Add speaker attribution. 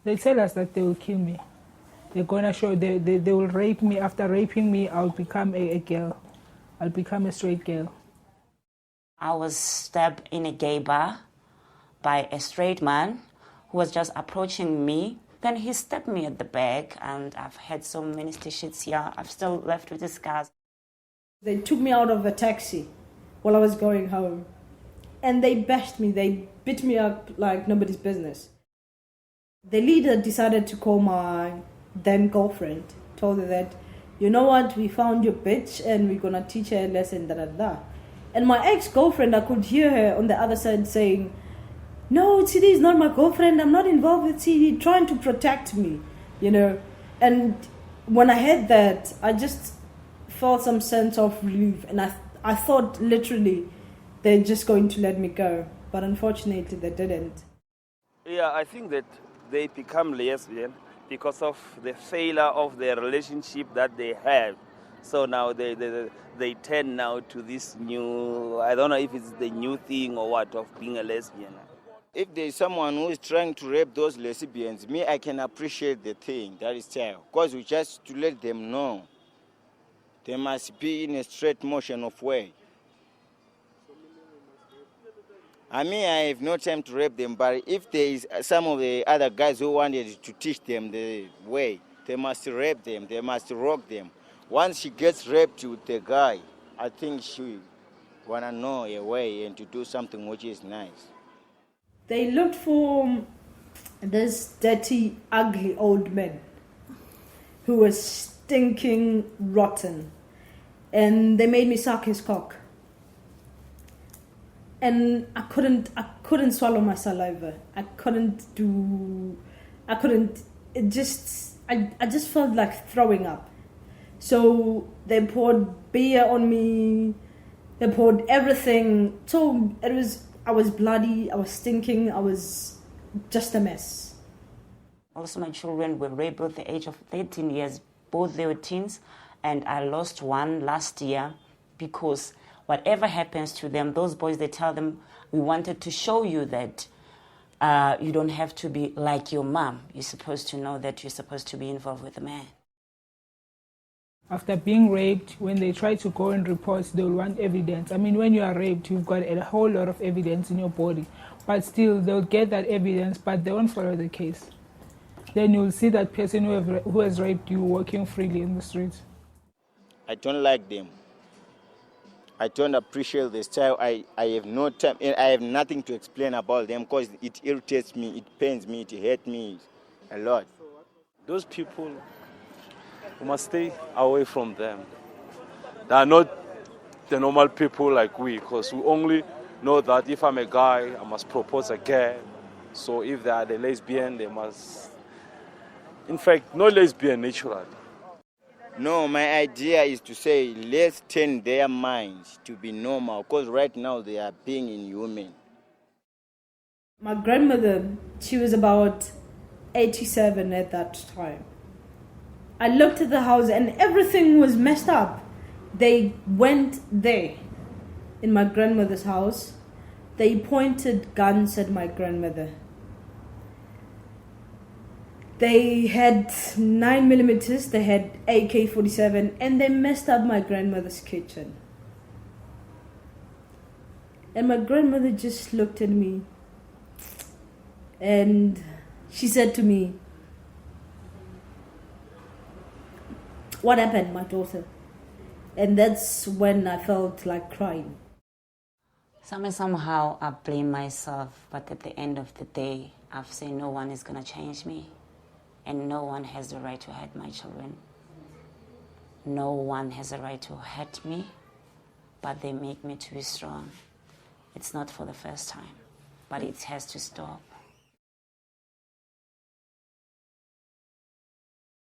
Speaker 1: They tell us that they will kill me. They're gonna show, they will rape me. After raping me, I'll become a girl. I'll become a straight girl.
Speaker 2: I was stabbed in a gay bar by a straight man who was just approaching me. Then he stabbed me at the back, and I've had so many stitches here. I'm still left with the scars.
Speaker 3: They took me out of a taxi while I was going home, and they bashed me. They beat me up like nobody's business. The leader decided to call my then girlfriend, told her that, you know what, we found your bitch and we're gonna teach her a lesson, da da da. And my ex-girlfriend, I could hear her on the other side saying, no, Tsidi is not my girlfriend, I'm not involved with Tsidi, trying to protect me, you know. And when I heard that, I just felt some sense of relief, and I thought literally they're just going to let me go, but unfortunately they didn't.
Speaker 4: Yeah, I think that they become lesbian because of the failure of their relationship that they have. So now they turn now to this new, I don't know if it's the new thing or what, of being a lesbian.
Speaker 5: If there's someone who is trying to rape those lesbians, me, I can appreciate the thing, that is child. Because we just to let them know they must be in a straight motion of way. I mean, I have no time to rape them, but if there is some of the other guys who wanted to teach them the way, they must rape them, they must rock them. Once she gets raped with the guy, I think she wanna know a way and to do something which is nice.
Speaker 3: They looked for this dirty, ugly old man who was stinking rotten, and they made me suck his cock. And I couldn't swallow my saliva. I just felt like throwing up. So they poured beer on me, they poured everything. So I was bloody, I was stinking, I was just a mess.
Speaker 2: Also, my children were raped at the age of 13 years. Both they were teens, and I lost one last year because whatever happens to them, those boys, they tell them, we wanted to show you that you don't have to be like your mom. You're supposed to know that you're supposed to be involved with a man.
Speaker 1: After being raped, when they try to go and report, they'll want evidence. I mean, when you are raped, you've got a whole lot of evidence in your body. But still, they'll get that evidence, but they won't follow the case. Then you'll see that person who has raped you walking freely in the streets.
Speaker 5: I don't like them. I don't appreciate this child. I have no time. I have nothing to explain about them because it irritates me, it pains me, it hurts me a lot.
Speaker 6: Those people, we must stay away from them. They are not the normal people like we, because we only know that if I'm a guy, I must propose a girl. So if they are the lesbian, they must... In fact, no lesbian naturally.
Speaker 5: No, my idea is to say, let's turn their minds to be normal, because right now they are being inhuman.
Speaker 3: My grandmother, she was about 87 at that time. I looked at the house and everything was messed up. They went there, in my grandmother's house. They pointed guns at my grandmother. They had 9mm, they had AK-47, and they messed up my grandmother's kitchen. And my grandmother just looked at me and she said to me, "What happened, my daughter?" And that's when I felt like crying.
Speaker 2: Somehow I blame myself, but at the end of the day, I've said no one is going to change me. And no one has the right to hurt my children. No one has the right to hurt me, but they make me to be strong. It's not for the first time, but it has to stop.